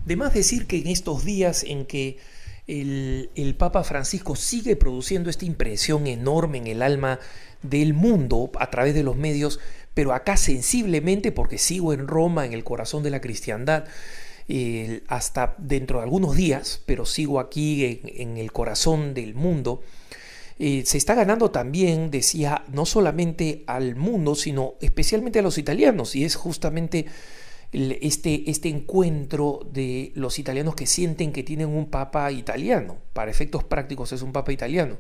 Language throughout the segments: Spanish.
De más decir que en estos días en que el Papa Francisco sigue produciendo esta impresión enorme en el alma del mundo a través de los medios, pero acá sensiblemente, porque sigo en Roma, en el corazón de la cristiandad, hasta dentro de algunos días, pero sigo aquí en el corazón del mundo. Se está ganando también, decía, no solamente al mundo, sino especialmente a los italianos, y es justamente este encuentro de los italianos que sienten que tienen un papa italiano. Para efectos prácticos es un papa italiano.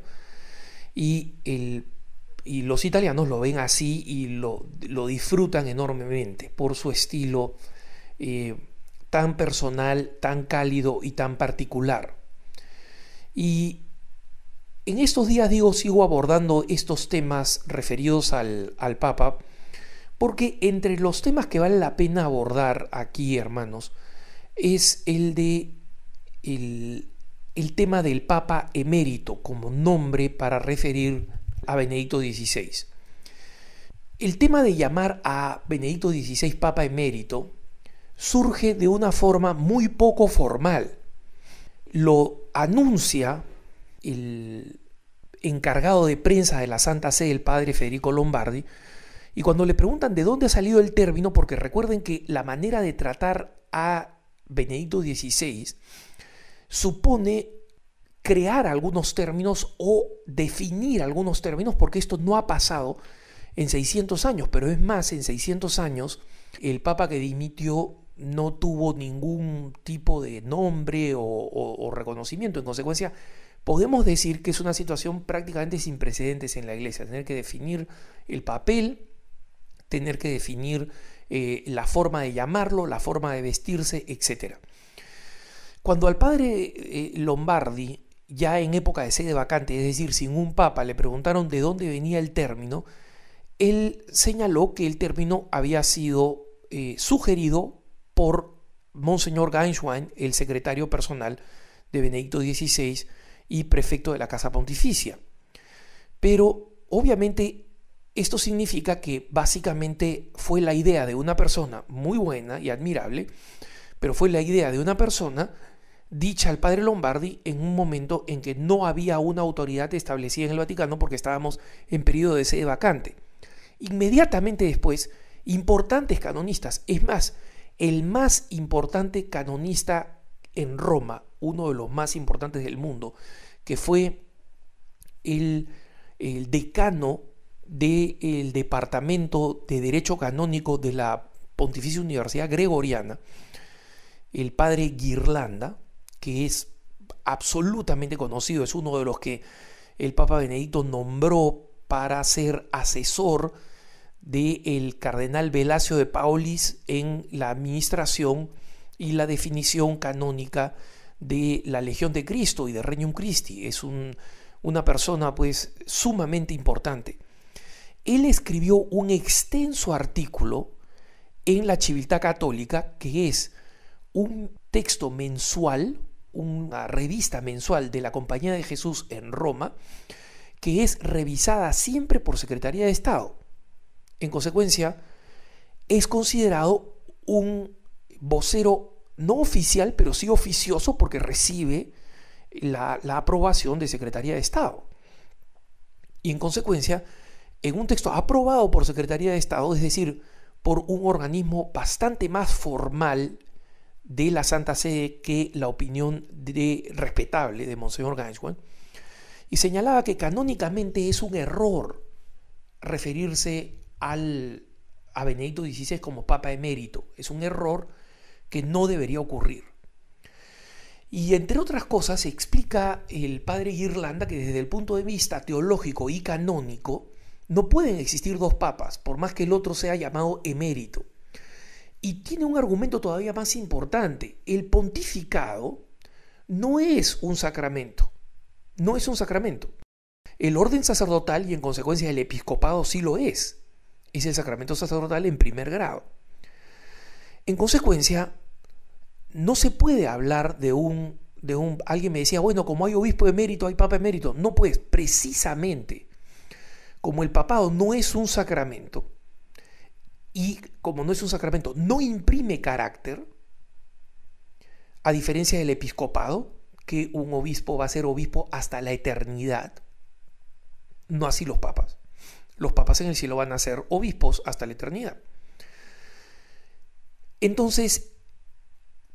Y, y los italianos lo ven así y lo disfrutan enormemente por su estilo tan personal, tan cálido y tan particular. Y en estos días, sigo abordando estos temas referidos al Papa, porque entre los temas que vale la pena abordar aquí, hermanos, es el tema del Papa emérito como nombre para referir a Benedicto XVI. El tema de llamar a Benedicto XVI Papa emérito surge de una forma muy poco formal. Lo anuncia el encargado de prensa de la Santa Sede, el padre Federico Lombardi, y cuando le preguntan de dónde ha salido el término, porque recuerden que la manera de tratar a Benedicto XVI supone crear algunos términos o definir algunos términos, porque esto no ha pasado en 600 años, pero es más, en 600 años el Papa que dimitió no tuvo ningún tipo de nombre o reconocimiento. En consecuencia, podemos decir que es una situación prácticamente sin precedentes en la Iglesia, tener que definir el papel, tener que definir la forma de llamarlo, la forma de vestirse, etc. Cuando al padre Lombardi, ya en época de sede vacante, es decir, sin un papa, le preguntaron de dónde venía el término, él señaló que el término había sido sugerido por Monseñor Gainswein, el secretario personal de Benedicto XVI y prefecto de la Casa Pontificia. Pero obviamente esto significa que básicamente fue la idea de una persona muy buena y admirable, pero fue la idea de una persona dicha al padre Lombardi en un momento en que no había una autoridad establecida en el Vaticano porque estábamos en periodo de sede vacante. Inmediatamente después, importantes canonistas, es más, el más importante canonista en Roma, uno de los más importantes del mundo, que fue el decano del Departamento de Derecho Canónico de la Pontificia Universidad Gregoriana, el padre Ghirlanda, que es absolutamente conocido, es uno de los que el Papa Benedicto nombró para ser asesor del cardenal Velasio de Paulis en la administración y la definición canónica de la Legión de Cristo y de Regnum Christi. Es una persona pues sumamente importante. Él escribió un extenso artículo en la Civiltà Católica, que es un texto mensual, una revista mensual de la Compañía de Jesús en Roma, que es revisada siempre por Secretaría de Estado. En consecuencia, es considerado un vocero no oficial, pero sí oficioso, porque recibe la aprobación de Secretaría de Estado. Y en consecuencia, en un texto aprobado por Secretaría de Estado, es decir, por un organismo bastante más formal de la Santa Sede que la opinión respetable de Monseñor Gainswein, y señalaba que canónicamente es un error referirse a Benedicto XVI como Papa emérito. Es un error que no debería ocurrir. Y entre otras cosas explica el padre Ghirlanda que desde el punto de vista teológico y canónico no pueden existir dos papas, por más que el otro sea llamado emérito. Y tiene un argumento todavía más importante. El pontificado no es un sacramento. No es un sacramento. El orden sacerdotal y en consecuencia el episcopado sí lo es. Es el sacramento sacerdotal en primer grado. En consecuencia, no se puede hablar de un... Alguien me decía, bueno, como hay obispo emérito, hay papa emérito. No, pues, precisamente, como el papado no es un sacramento, y como no es un sacramento, no imprime carácter, a diferencia del episcopado, que un obispo va a ser obispo hasta la eternidad. No así los papas. Los papas en el cielo van a ser obispos hasta la eternidad. Entonces,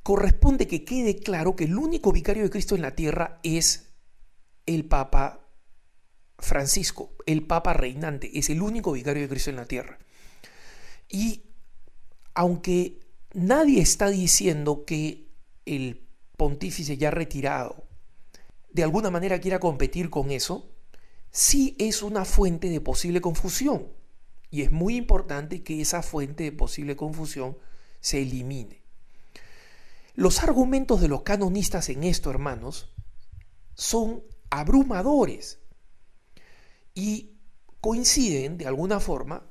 corresponde que quede claro que el único vicario de Cristo en la tierra es el Papa Francisco, el Papa reinante, es el único vicario de Cristo en la tierra. Y aunque nadie está diciendo que el pontífice ya retirado de alguna manera quiera competir con eso, sí es una fuente de posible confusión. Y es muy importante que esa fuente de posible confusión se elimine. Los argumentos de los canonistas en esto, hermanos, son abrumadores y coinciden de alguna forma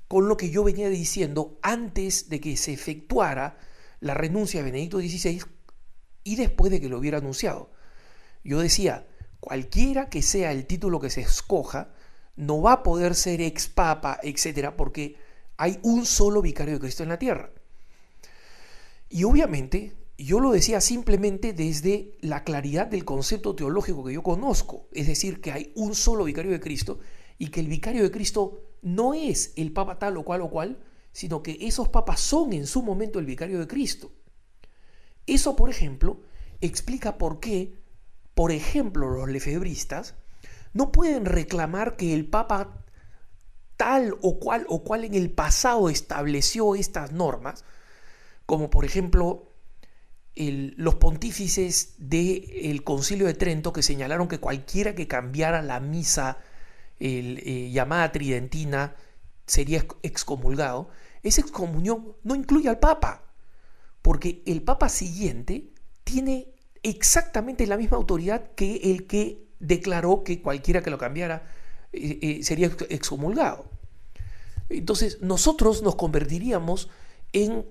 con lo que yo venía diciendo antes de que se efectuara la renuncia de Benedicto XVI y después de que lo hubiera anunciado. Yo decía, cualquiera que sea el título que se escoja, no va a poder ser ex papa, etcétera, porque hay un solo vicario de Cristo en la tierra. Y obviamente yo lo decía simplemente desde la claridad del concepto teológico que yo conozco, es decir, que hay un solo vicario de Cristo y que el vicario de Cristo no es el papa tal o cual, sino que esos papas son en su momento el vicario de Cristo. Eso, por ejemplo, explica por qué, por ejemplo, los lefebristas no pueden reclamar que el papa tal o cual en el pasado estableció estas normas, como por ejemplo los pontífices del Concilio de Trento, que señalaron que cualquiera que cambiara la misa llamada tridentina sería excomulgado. Esa excomunión no incluye al Papa, porque el Papa siguiente tiene exactamente la misma autoridad que el que declaró que cualquiera que lo cambiara sería excomulgado. Entonces nosotros nos convertiríamos en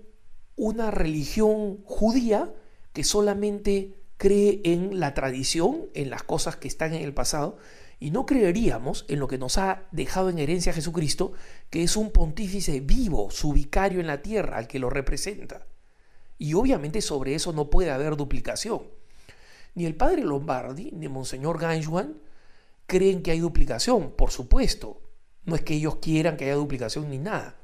una religión judía que solamente cree en la tradición, en las cosas que están en el pasado, y no creeríamos en lo que nos ha dejado en herencia Jesucristo, que es un pontífice vivo, su vicario en la tierra, al que lo representa. Y obviamente sobre eso no puede haber duplicación. Ni el padre Lombardi, ni Monseñor Ganjuan creen que hay duplicación, por supuesto. No es que ellos quieran que haya duplicación ni nada.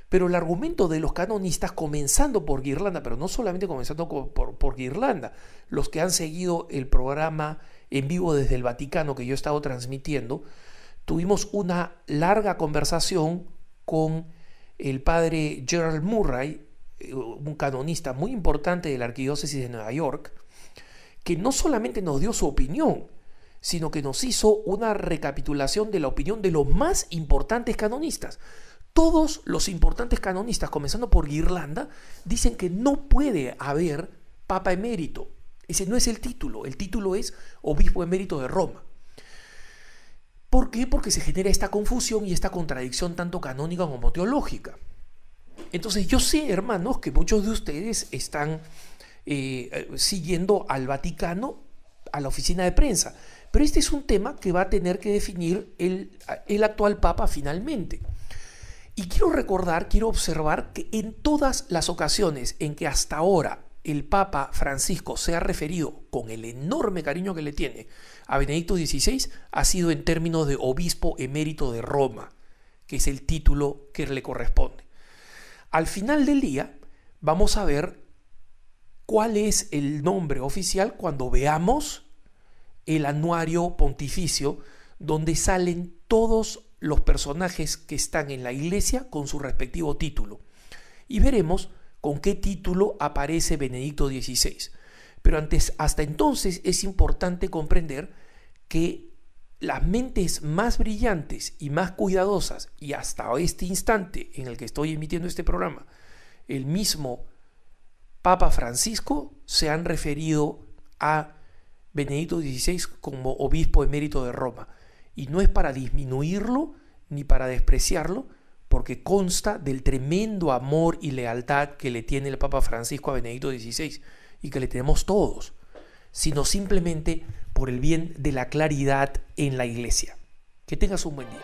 Pero el argumento de los canonistas, comenzando por Ghirlanda, pero no solamente comenzando por Ghirlanda, los que han seguido el programa en vivo desde el Vaticano que yo he estado transmitiendo, tuvimos una larga conversación con el padre Gerald Murray, un canonista muy importante de la Arquidiócesis de Nueva York, que no solamente nos dio su opinión, sino que nos hizo una recapitulación de la opinión de los más importantes canonistas. Todos los importantes canonistas, comenzando por Ghirlanda, dicen que no puede haber papa emérito. Ese no es el título es obispo emérito de Roma. ¿Por qué? Porque se genera esta confusión y esta contradicción tanto canónica como teológica. Entonces yo sé, hermanos, que muchos de ustedes están siguiendo al Vaticano, a la oficina de prensa, pero este es un tema que va a tener que definir el actual papa finalmente. Y quiero observar que en todas las ocasiones en que hasta ahora el Papa Francisco se ha referido con el enorme cariño que le tiene a Benedicto XVI, ha sido en términos de obispo emérito de Roma, que es el título que le corresponde. Al final del día vamos a ver cuál es el nombre oficial cuando veamos el anuario pontificio donde salen todos los personajes que están en la iglesia con su respectivo título. Y veremos con qué título aparece Benedicto XVI. Pero hasta entonces es importante comprender que las mentes más brillantes y más cuidadosas, y hasta este instante en el que estoy emitiendo este programa, el mismo Papa Francisco, se han referido a Benedicto XVI como obispo emérito de Roma. Y no es para disminuirlo ni para despreciarlo, porque consta del tremendo amor y lealtad que le tiene el Papa Francisco a Benedicto XVI y que le tenemos todos, sino simplemente por el bien de la claridad en la iglesia. Que tengas un buen día.